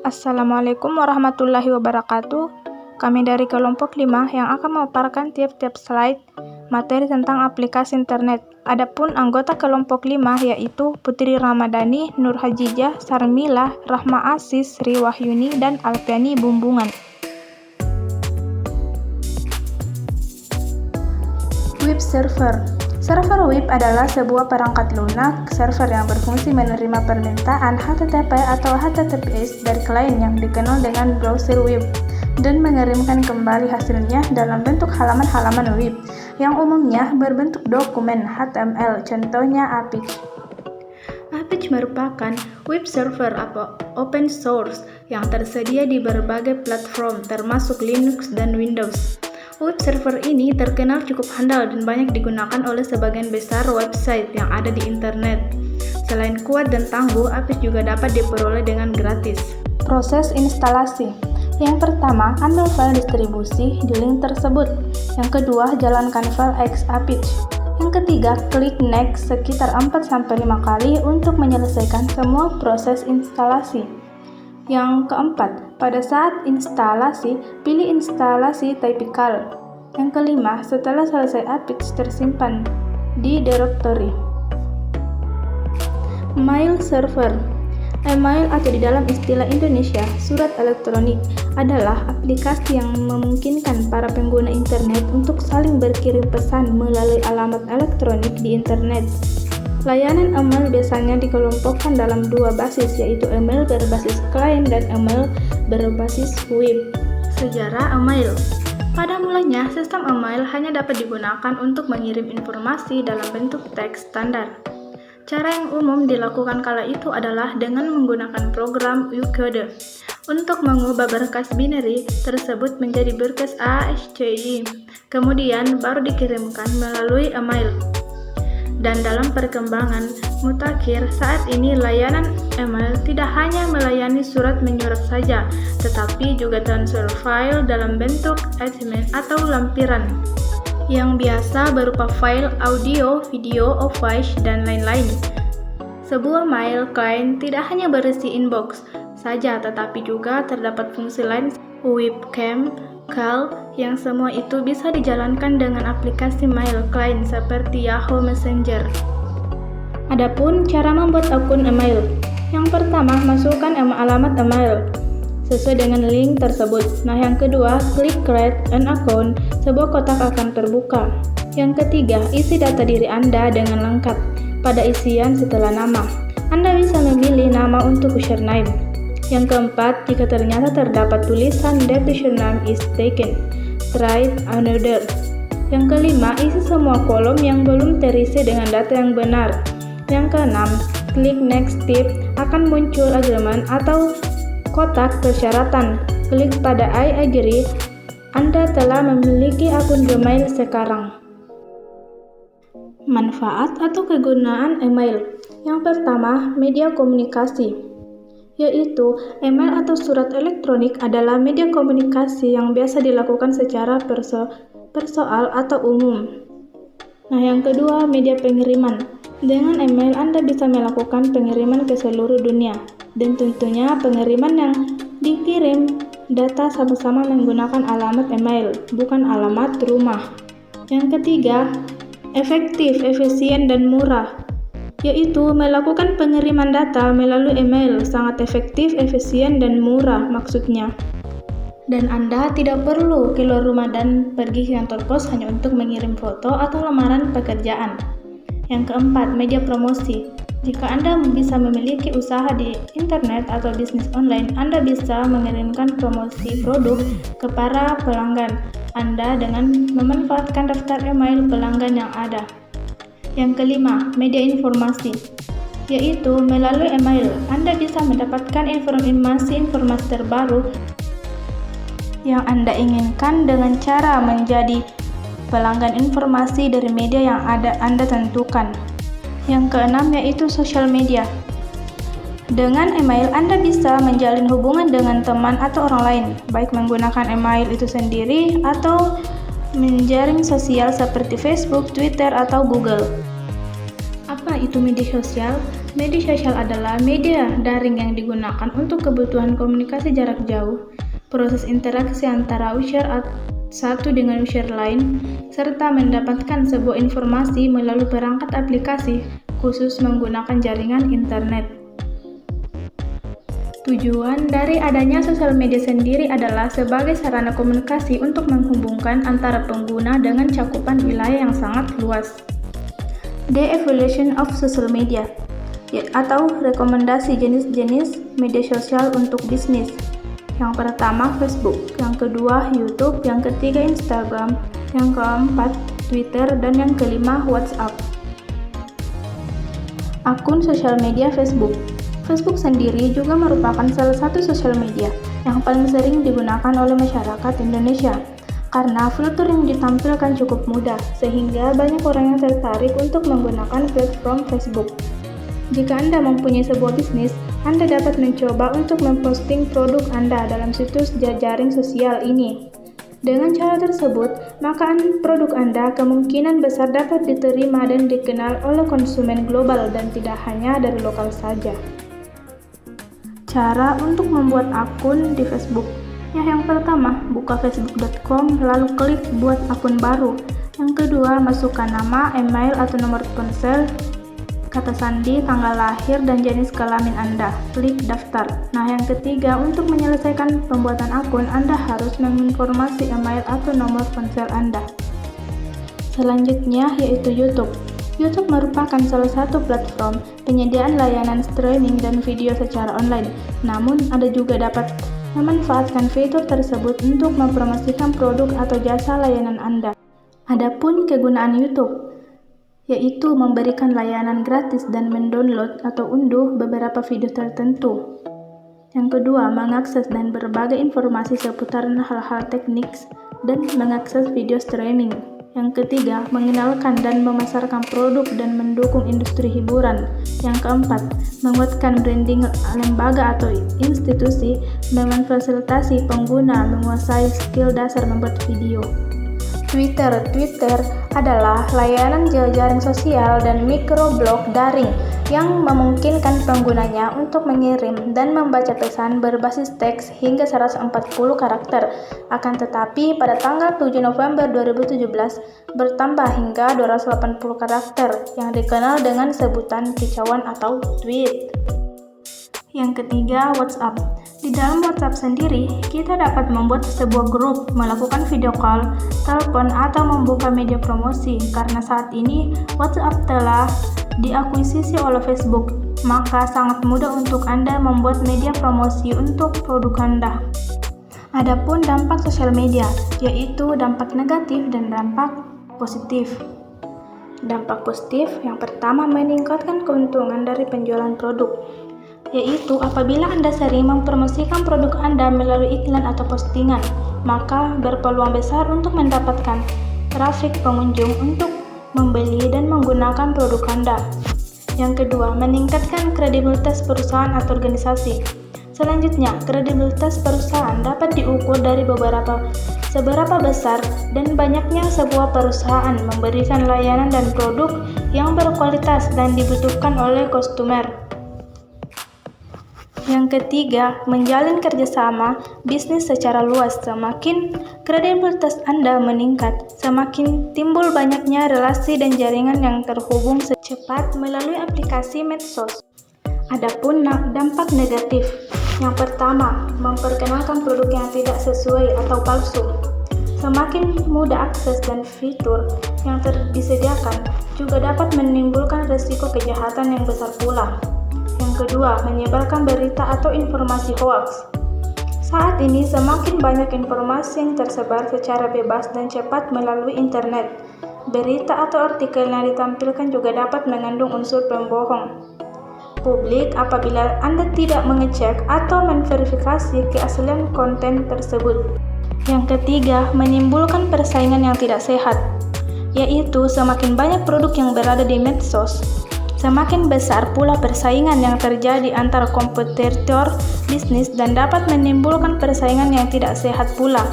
Assalamualaikum warahmatullahi wabarakatuh. Kami dari kelompok 5 yang akan memaparkan tiap-tiap slide materi tentang aplikasi internet. Adapun anggota kelompok 5 yaitu Putri Ramadhani, Nur Hajijah, Sarmila, Rahma Asis, Sri Wahyuni, dan Alfiani Bumbungan. Web server. Server web adalah sebuah perangkat lunak server yang berfungsi menerima permintaan HTTP atau HTTPS dari klien yang dikenal dengan browser web dan mengirimkan kembali hasilnya dalam bentuk halaman-halaman web yang umumnya berbentuk dokumen HTML, contohnya Apache. Apache merupakan web server atau open source yang tersedia di berbagai platform termasuk Linux dan Windows. Web server ini terkenal cukup handal dan banyak digunakan oleh sebagian besar website yang ada di internet. Selain kuat dan tangguh, Apache juga dapat diperoleh dengan gratis. Proses instalasi. Yang pertama, ambil file distribusi di link tersebut. Yang kedua, jalankan file X Apache. Yang ketiga, klik next sekitar 4-5 kali untuk menyelesaikan semua proses instalasi. Yang keempat, pada saat instalasi, pilih instalasi tipikal. Yang kelima, setelah selesai Apache tersimpan di directory. Mail server. Email atau di dalam istilah Indonesia, surat elektronik adalah aplikasi yang memungkinkan para pengguna internet untuk saling berkirim pesan melalui alamat elektronik di internet. Layanan email biasanya dikelompokkan dalam dua basis, yaitu email berbasis klien dan email berbasis web. Sejarah email. Pada mulanya, sistem email hanya dapat digunakan untuk mengirim informasi dalam bentuk teks standar. Cara yang umum dilakukan kala itu adalah dengan menggunakan program Ucode untuk mengubah berkas binary tersebut menjadi berkas ASCII, kemudian baru dikirimkan melalui email. Dan dalam perkembangan mutakhir saat ini, layanan email tidak hanya melayani surat menyurat saja, tetapi juga transfer file dalam bentuk SMS atau lampiran yang biasa berupa file audio, video, voice, dan lain-lain. Sebuah mail client tidak hanya berisi inbox saja, tetapi juga terdapat fungsi lain webcam, call, yang semua itu bisa dijalankan dengan aplikasi mail client seperti Yahoo Messenger. Adapun cara membuat akun email. Yang pertama, masukkan alamat email sesuai dengan link tersebut. Nah, yang kedua, klik create an account. Sebuah kotak akan terbuka. Yang ketiga, isi data diri Anda dengan lengkap pada isian setelah nama. Anda bisa memilih nama untuk username. Yang keempat, jika ternyata terdapat tulisan that username is taken, try another. Yang kelima, isi semua kolom yang belum terisi dengan data yang benar. Yang keenam, klik next tip, akan muncul agreement atau kotak persyaratan. Klik pada I agree, Anda telah memiliki akun Gmail sekarang. Manfaat atau kegunaan email. Yang pertama, media komunikasi, yaitu email atau surat elektronik adalah media komunikasi yang biasa dilakukan secara persoal atau umum. Nah, yang kedua, media pengiriman. Dengan email Anda bisa melakukan pengiriman ke seluruh dunia, dan tentunya pengiriman yang dikirim data sama-sama menggunakan alamat email, bukan alamat rumah. Yang ketiga, efektif, efisien, dan murah, yaitu melakukan pengiriman data melalui email sangat efektif, efisien, dan murah maksudnya. Dan Anda tidak perlu keluar rumah dan pergi ke kantor pos hanya untuk mengirim foto atau lamaran pekerjaan. Yang keempat, media promosi. Jika Anda bisa memiliki usaha di internet atau bisnis online, Anda bisa mengirimkan promosi produk ke para pelanggan Anda dengan memanfaatkan daftar email pelanggan yang ada. Yang kelima, media informasi, yaitu melalui email Anda bisa mendapatkan informasi terbaru yang Anda inginkan dengan cara menjadi pelanggan informasi dari media yang Anda tentukan. Yang keenam, yaitu sosial media. Dengan email Anda bisa menjalin hubungan dengan teman atau orang lain, baik menggunakan email itu sendiri atau menjaring sosial seperti Facebook, Twitter, atau Google. Apa itu media sosial? Media sosial adalah media daring yang digunakan untuk kebutuhan komunikasi jarak jauh, proses interaksi antara user satu dengan user lain, serta mendapatkan sebuah informasi melalui perangkat aplikasi khusus menggunakan jaringan internet. Tujuan dari adanya sosial media sendiri adalah sebagai sarana komunikasi untuk menghubungkan antara pengguna dengan cakupan wilayah yang sangat luas. The evolution of social media, atau rekomendasi jenis-jenis media sosial untuk bisnis. Yang pertama Facebook, yang kedua YouTube, yang ketiga Instagram, yang keempat Twitter, dan yang kelima WhatsApp. Akun sosial media Facebook. Facebook sendiri juga merupakan salah satu sosial media yang paling sering digunakan oleh masyarakat Indonesia karena fitur yang ditampilkan cukup mudah sehingga banyak orang yang tertarik untuk menggunakan platform Facebook. Jika Anda mempunyai sebuah bisnis, Anda dapat mencoba untuk memposting produk Anda dalam situs jejaring sosial ini. Dengan cara tersebut, maka produk Anda kemungkinan besar dapat diterima dan dikenal oleh konsumen global dan tidak hanya dari lokal saja. Cara untuk membuat akun di Facebook. Yang pertama, buka facebook.com lalu klik buat akun baru. Yang kedua, masukkan nama, email atau nomor ponsel, kata sandi, tanggal lahir, dan jenis kelamin Anda. Klik daftar. Nah, yang ketiga, untuk menyelesaikan pembuatan akun, Anda harus menginformasi email atau nomor ponsel Anda. Selanjutnya yaitu YouTube. YouTube merupakan salah satu platform penyediaan layanan streaming dan video secara online. Namun, Anda juga dapat memanfaatkan fitur tersebut untuk mempromosikan produk atau jasa layanan Anda. Adapun kegunaan YouTube, yaitu memberikan layanan gratis dan mendownload atau unduh beberapa video tertentu. Yang kedua, mengakses dan berbagai informasi seputar hal-hal teknik dan mengakses video streaming. Yang ketiga, mengenalkan dan memasarkan produk dan mendukung industri hiburan. Yang keempat, menguatkan branding lembaga atau institusi, memfasilitasi pengguna menguasai skill dasar membuat video. Twitter adalah layanan jejaring sosial dan microblog daring yang memungkinkan penggunanya untuk mengirim dan membaca pesan berbasis teks hingga 140 karakter. Akan tetapi, pada tanggal 7 November 2017 bertambah hingga 280 karakter yang dikenal dengan sebutan kicauan atau tweet. Yang ketiga, WhatsApp. Di dalam WhatsApp sendiri, kita dapat membuat sebuah grup, melakukan video call, telepon, atau membuka media promosi. Karena saat ini, WhatsApp telah diakuisisi oleh Facebook, maka sangat mudah untuk Anda membuat media promosi untuk produk Anda. Adapun dampak sosial media, yaitu dampak negatif dan dampak positif. Dampak positif yang pertama meningkatkan keuntungan dari penjualan produk, yaitu apabila Anda sering mempromosikan produk Anda melalui iklan atau postingan, maka berpeluang besar untuk mendapatkan trafik pengunjung untuk membeli dan menggunakan produk Anda. Yang kedua, meningkatkan kredibilitas perusahaan atau organisasi. Selanjutnya, kredibilitas perusahaan dapat diukur dari seberapa besar dan banyaknya sebuah perusahaan memberikan layanan dan produk yang berkualitas dan dibutuhkan oleh konsumer. Yang ketiga, menjalin kerjasama bisnis secara luas. Semakin kredibilitas Anda meningkat, semakin timbul banyaknya relasi dan jaringan yang terhubung cepat melalui aplikasi medsos. Adapun dampak negatif, yang pertama, memperkenalkan produk yang tidak sesuai atau palsu. Semakin mudah akses dan fitur yang disediakan juga dapat menimbulkan risiko kejahatan yang besar pula. Yang kedua, menyebarkan berita atau informasi hoaks. Saat ini semakin banyak informasi yang tersebar secara bebas dan cepat melalui internet. Berita atau artikel yang ditampilkan juga dapat mengandung unsur pembohong publik apabila Anda tidak mengecek atau memverifikasi keaslian konten tersebut. Yang ketiga, menimbulkan persaingan yang tidak sehat, yaitu semakin banyak produk yang berada di medsos, semakin besar pula persaingan yang terjadi antara kompetitor bisnis dan dapat menimbulkan persaingan yang tidak sehat pula.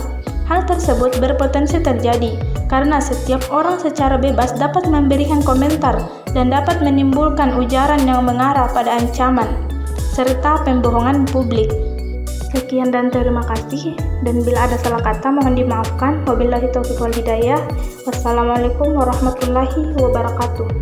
Hal tersebut berpotensi terjadi karena setiap orang secara bebas dapat memberikan komentar dan dapat menimbulkan ujaran yang mengarah pada ancaman serta pembohongan publik. Sekian dan terima kasih, dan bila ada salah kata mohon dimaafkan. Wabillahi taufiq wal hidayah. Wassalamualaikum warahmatullahi wabarakatuh.